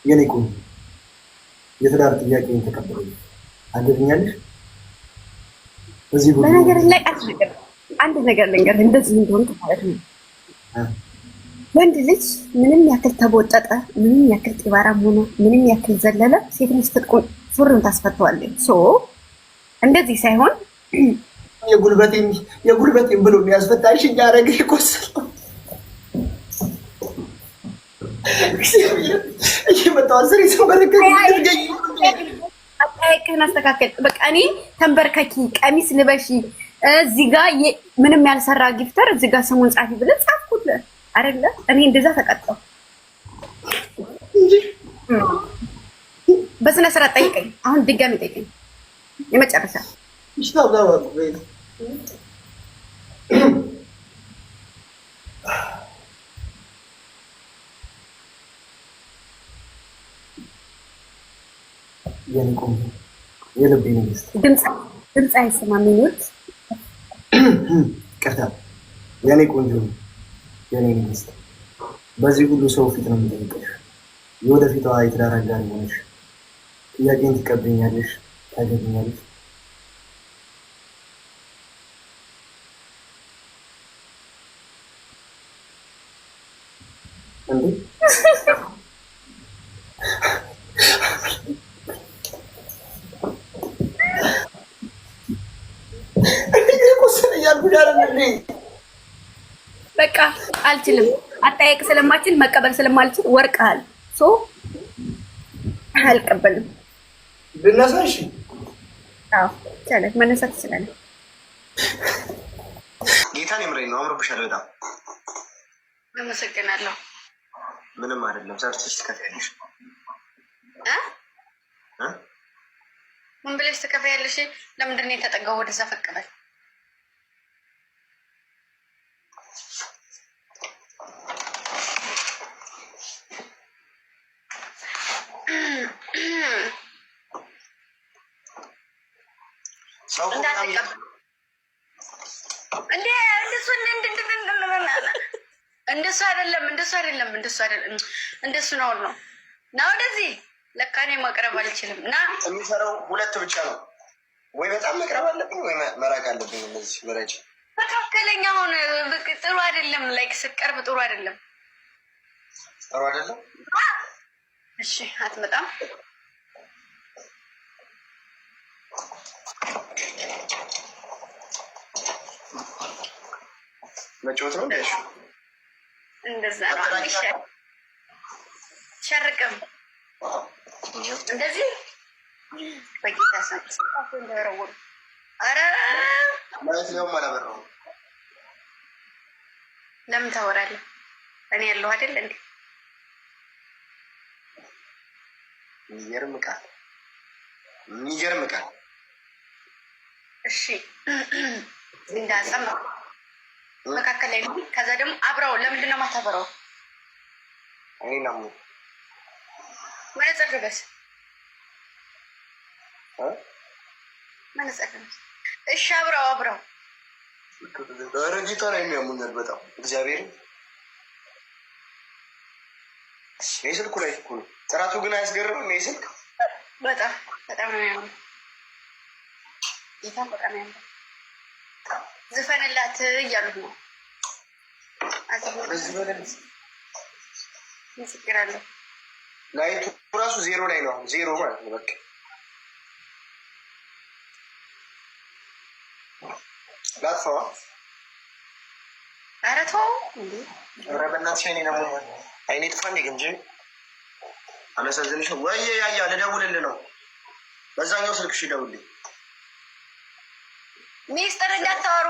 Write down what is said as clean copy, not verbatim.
የኔ ቆንጆ የትዳር ጥያቄን ተቀበለኝ አገብኛለሽ? በዚህ ጉዳይ በነገር ላይ አንድ ነገር ልንገርህ፣ እንደዚህ እንደሆነ ማለት ነው። ወንድ ልጅ ምንም ያክል ተቦጠጠ፣ ምንም ያክል ጢባራም ሆኖ፣ ምንም ያክል ዘለለ፣ ሴት ልጅ ትጥቁን ሱሪውን ታስፈተዋለች። ሶ እንደዚህ ሳይሆን የጉልበቴን ብሎ የሚያስፈታሽ እያደረግሽ ቆሰል እየመጣዋስር የተመለከት አጠያየቅህን አስተካከል። በቃ እኔ ተንበርከኪ፣ ቀሚስ ልበሺ፣ እዚህ ጋር ምንም ያልሰራ ጊፍተር እዚህ ጋር ስሙን ጻፊ ብለህ ጻፍኩልህ አይደለ? እኔ እንደዛ ተቀጣሁ። በስነ ስርዓት ጠይቀኝ። አሁን ድጋሚ ጠይቀኝ። የመጨረሻ የልቤ ንግስት ድምፅ አይሰማም። ሚኒት ቀርታ የኔ ቆንጆ የኔ ንግስት፣ በዚህ ሁሉ ሰው ፊት ነው የምጠይቀሽ። የወደፊቷ የትዳር አጋር ሆነሽ ጥያቄን ትቀበኛለሽ? ታገቢኛለሽ? እንዴ በቃ አልችልም። አጠያየቅ ስለማችል መቀበል ስለማልችል ወርቀሃል። ሶ አልቀበልም። ብነሳሽ? አዎ ይቻላል፣ መነሳት ይችላል። ጌታን የምሬን ነው። አምሮብሻል በጣም አመሰግናለሁ። ምንም አይደለም። ሰርተሽ ትከፍያለሽ። ምን ብለሽ ትከፍያለሽ? ለምንድን ነው የተጠጋው? ወደዛ ፈቀበል እንደሱ ነው ነው እና ወደዚህ ለካ እኔ ማቅረብ አልችልም። እና የሚሰራው ሁለት ብቻ ነው። ወይ በጣም መቅረብ አለብኝ ወይ መራቅ አለብኝ። እነዚህ መረጃ መካከለኛ ሆነ ጥሩ አይደለም። ላይክ ስቀርብ ጥሩ አይደለም። ጥሩ አይደለም። እሺ አትመጣም። መጫወት ነው እንደሽ እንደዛ ነው። እሺ ሸርቅም እንደዚህ በጌታ ሳንስ አፉ እንደረወሩ አረ ማለት ነው ማለት ነው። ለምን ታወራለህ? እኔ ያለው አይደል እንዴ? የሚገርም ቃል። እሺ እንዳሰማ መካከል ላይ ነው። ከዛ ደግሞ አብረው ለምንድን ነው የማታበረው? እኔ ነው መነጽር ልበስ፣ መነጽር ልበስ። እሺ አብረው ረጅታ ላይ የሚያሙኛል በጣም እግዚአብሔር። ይህ ስልኩ ላይ እኮ ነው። ጥራቱ ግን አያስገርምም። ይህ ስልክ በጣም ነው የሚያምር። ጌታ በጣም ያምር። ዝፈንላት እያሉት ነው። ምስክራለሁ። ላይቱ ራሱ ዜሮ ላይ ነው። ዜሮ ማለት ነው። በቃ ላጥፋዋ። ኧረ ተው እንዴ! ኧረ በእናትሽ አይኔ ነው አይኔ ጥፋ እንዴ እንጂ አላሳዝንሽም ወይ? ያያ ልደውልልህ ነው። በዛኛው ስልክሽ ደውልልኝ። ሚስጥር እንዳታወሩ